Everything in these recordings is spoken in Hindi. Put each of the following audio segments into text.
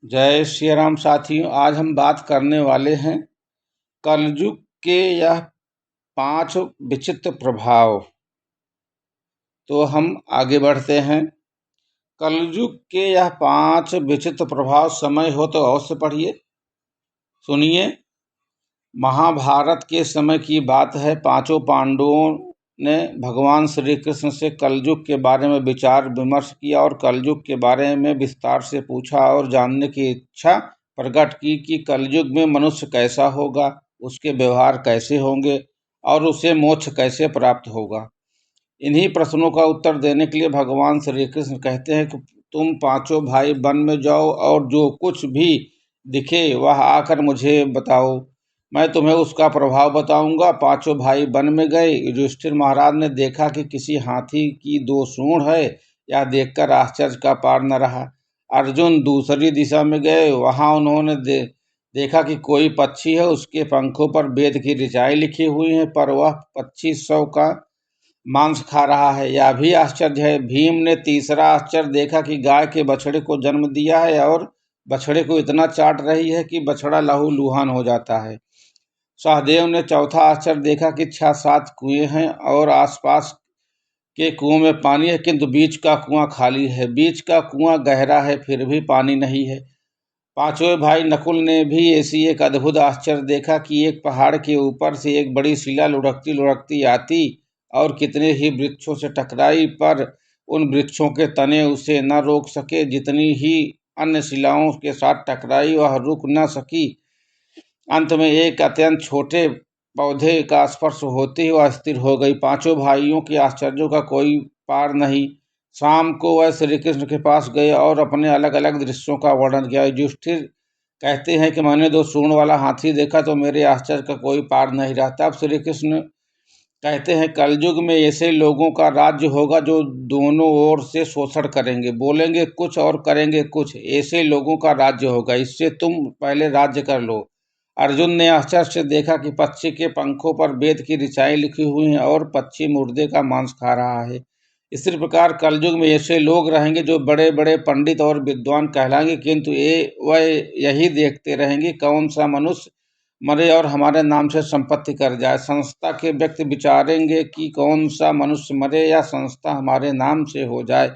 जय श्री राम साथियों। आज हम बात करने वाले हैं कलयुग के यह 5 विचित्र प्रभाव। तो हम आगे बढ़ते हैं। कलयुग के यह 5 विचित्र प्रभाव समय हो तो अवश्य पढ़िए, सुनिए। महाभारत के समय की बात है। 5 पांडवों ने भगवान श्री कृष्ण से कलयुग के बारे में विचार विमर्श किया और कलयुग के बारे में विस्तार से पूछा और जानने की इच्छा प्रकट की कि कलयुग में मनुष्य कैसा होगा, उसके व्यवहार कैसे होंगे और उसे मोक्ष कैसे प्राप्त होगा। इन्हीं प्रश्नों का उत्तर देने के लिए भगवान श्री कृष्ण कहते हैं कि तुम 5 भाई वन में जाओ और जो कुछ भी दिखे वह आकर मुझे बताओ, मैं तुम्हें उसका प्रभाव बताऊंगा। 5 भाई वन में गए। युधिष्ठिर महाराज ने देखा कि किसी हाथी की 2 सूंड है। यह देखकर आश्चर्य का पार न रहा। अर्जुन दूसरी दिशा में गए। वहां उन्होंने देखा कि कोई पक्षी है, उसके पंखों पर वेद की ऋचाएं लिखी हुई हैं, पर वह पक्षी 100 का मांस खा रहा है। यह भी आश्चर्य है। भीम ने तीसरा आश्चर्य देखा कि गाय के बछड़े को जन्म दिया है और बछड़े को इतना चाट रही है कि बछड़ा लहूलुहान हो जाता है। सहदेव ने चौथा आश्चर्य देखा कि 6-7 कुएं हैं और आसपास के कुओं में पानी है, किंतु बीच का कुआं खाली है। बीच का कुआं गहरा है, फिर भी पानी नहीं है। 5वें भाई नकुल ने भी ऐसी एक अद्भुत आश्चर्य देखा कि एक पहाड़ के ऊपर से एक बड़ी शिला लुढ़कती लुढ़कती आती और कितने ही वृक्षों से टकराई, पर उन वृक्षों के तने उसे न रोक सके। जितनी ही अन्य शिलाओं के साथ टकराई वह रुक न सकी। अंत में एक अत्यंत छोटे पौधे का स्पर्श होते ही वह स्थिर हो गई। 5 भाइयों के आश्चर्यों का कोई पार नहीं। शाम को वह श्री कृष्ण के पास गए और अपने अलग अलग दृश्यों का वर्णन किया। युधिष्ठिर कहते हैं कि मैंने 2 सूंड वाला हाथी देखा तो मेरे आश्चर्य का कोई पार नहीं रहा। तब श्री कृष्ण कहते हैं कलयुग में ऐसे लोगों का राज्य होगा जो दोनों ओर से शोषण करेंगे, बोलेंगे कुछ और करेंगे कुछ। ऐसे लोगों का राज्य होगा, इससे तुम पहले राज्य कर लो। अर्जुन ने आश्चर्य से देखा कि पक्षी के पंखों पर वेद की ऋचाएं लिखी हुई हैं और पक्षी मुर्दे का मांस खा रहा है। इसी प्रकार कलयुग में ऐसे लोग रहेंगे जो बड़े बड़े पंडित और विद्वान कहलाएंगे, किंतु वह यही देखते रहेंगे कौन सा मनुष्य मरे और हमारे नाम से संपत्ति कर जाए। संस्था के व्यक्ति विचारेंगे कि कौन सा मनुष्य मरे या संस्था हमारे नाम से हो जाए।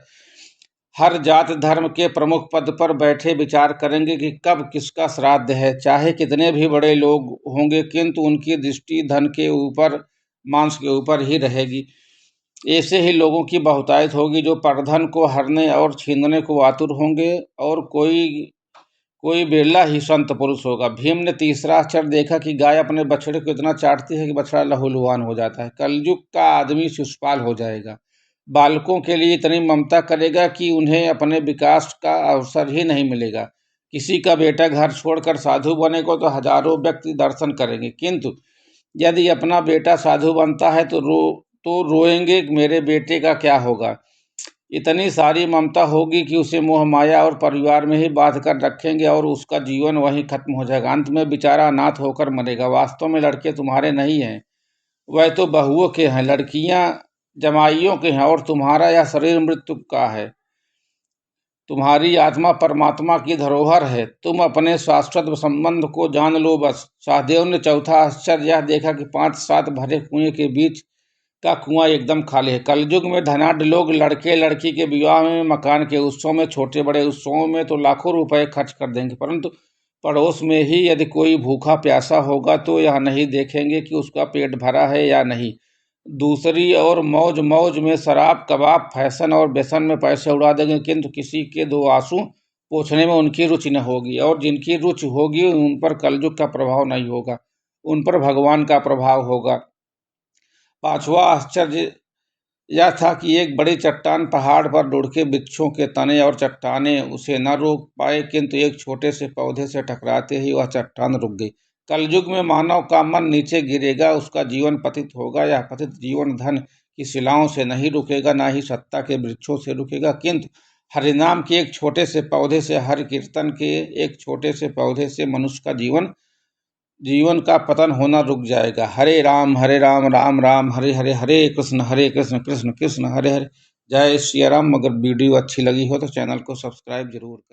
हर जात धर्म के प्रमुख पद पर बैठे विचार करेंगे कि कब किसका श्राद्ध है। चाहे कितने भी बड़े लोग होंगे, किंतु उनकी दृष्टि धन के ऊपर, मांस के ऊपर ही रहेगी। ऐसे ही लोगों की बहुतायत होगी जो परधन को हरने और छीनने को आतुर होंगे, और कोई बिरला ही संत पुरुष होगा। भीम ने तीसरा आश्चर्य देखा कि गाय अपने बछड़े को इतना चाटती है कि बछड़ा लहूलुहान हो जाता है। कलयुग का आदमी शिशुपाल हो जाएगा। बालकों के लिए इतनी ममता करेगा कि उन्हें अपने विकास का अवसर ही नहीं मिलेगा। किसी का बेटा घर छोड़कर साधु बनेगा तो हजारों व्यक्ति दर्शन करेंगे, किंतु यदि अपना बेटा साधु बनता है तो रोएंगे मेरे बेटे का क्या होगा। इतनी सारी ममता होगी कि उसे मोह माया और परिवार में ही बांध कर रखेंगे और उसका जीवन वहीं खत्म हो जाएगा। अंत में बेचारा अनाथ होकर मरेगा। वास्तव में लड़के तुम्हारे नहीं हैं, वह तो बहुओं के हैं। लड़कियां जमाइयों के हैं और तुम्हारा यह शरीर मृत्यु का है। तुम्हारी आत्मा परमात्मा की धरोहर है। तुम अपने शाश्वत संबंध को जान लो बस। सहदेव ने चौथा आश्चर्य यह देखा कि 5-7 भरे कुएं के बीच का कुआं एकदम खाली है। कलयुग में धनाढ्य लोग लड़के लड़की के विवाह में, मकान के उत्सव में, छोटे बड़े उत्सवों में तो लाखों रुपए खर्च कर देंगे, परंतु पड़ोस में ही यदि कोई भूखा प्यासा होगा तो यह नहीं देखेंगे कि उसका पेट भरा है या नहीं। दूसरी ओर मौज मौज में शराब, कबाब, फैशन और व्यसन में पैसे उड़ा देंगे, किंतु किसी के 2 आंसू पोंछने में उनकी रुचि न होगी। और जिनकी रुचि होगी उन पर कलयुग का प्रभाव नहीं होगा, उन पर भगवान का प्रभाव होगा। 5वां आश्चर्य यह था कि एक बड़ी चट्टान पहाड़ पर लुढ़के वृक्षों के तने और चट्टानें उसे न रोक पाए, किंतु एक छोटे से पौधे से टकराते ही वह चट्टान रुक गई। कलयुग में मानव का मन नीचे गिरेगा, उसका जीवन पतित होगा। यह पतित जीवन धन की शिलाओं से नहीं रुकेगा, ना ही सत्ता के वृक्षों से रुकेगा, किंतु हरिनाम के एक छोटे से पौधे से, हरि कीर्तन के एक छोटे से पौधे से मनुष्य का जीवन का पतन होना रुक जाएगा। हरे राम राम राम हरे हरे, हरे कृष्ण कृष्ण कृष्ण हरे हरे। जय श्री राम। अगर वीडियो अच्छी लगी हो तो चैनल को सब्सक्राइब जरूर करें।